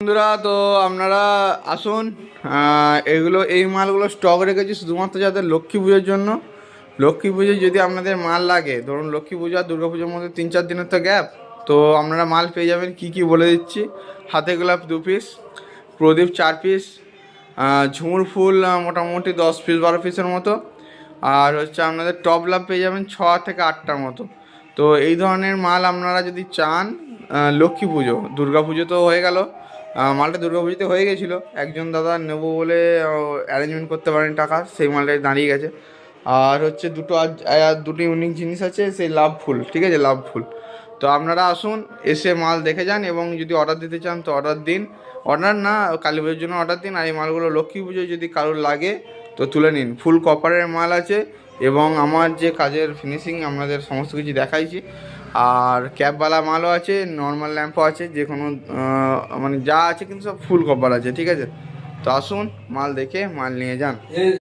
বন্ধুরা, তো আপনারা আসুন। এই মালগুলো স্টক রেখেছি শুধুমাত্র যাদের লক্ষ্মী পুজোর জন্য। লক্ষ্মী পুজোয় যদি আপনাদের মাল লাগে, ধরুন লক্ষ্মী পুজো আর দুর্গা পুজোর মধ্যে 3-4 দিনের তো গ্যাপ, তো আপনারা মাল পেয়ে যাবেন। কি কি বলে দিচ্ছি: হাতে গোলাপ 2 পিস, প্রদীপ 4 পিস, ঝুমুর ফুল মোটামুটি 10 পিস 12 পিসের মতো, আর হচ্ছে আপনাদের টপ লাভ পেয়ে যাবেন 6 থেকে 8টার মতো। তো এই ধরনের মাল আপনারা যদি চান, লক্ষ্মী পুজো, দুর্গা পুজো তো হয়ে গেল, মালটা দুর্গা পুজোতে হয়ে গেছিলো, একজন দাদা নেবো বলে অ্যারেঞ্জমেন্ট করতে পারেন টাকা, সেই মালটাই দাঁড়িয়ে গেছে। আর হচ্ছে দুটো ইউনিক জিনিস আছে, সেই লাভ ফুল, ঠিক আছে, লাভ ফুল। তো আপনারা আসুন, এসে মাল দেখে যান, এবং যদি অর্ডার দিতে চান তো অর্ডার দিন। অর্ডার না, কালী পুজোর জন্য অর্ডার দিন। আর এই মালগুলো লক্ষ্মী পুজোয় যদি কারোর লাগে তো তুলে নিন। ফুল কপারের মাল আছে, এবং আমার যে কাজের ফিনিশিং আপনাদের সমস্ত কিছু দেখাইছি। আর ক্যাপওয়ালা মালও আছে, নর্মাল ল্যাম্পও আছে, যে কোনো মানে যা আছে, কিন্তু সব ফুল কপার আছে, ঠিক আছে। তো আসুন, মাল দেখে মাল নিয়ে যান।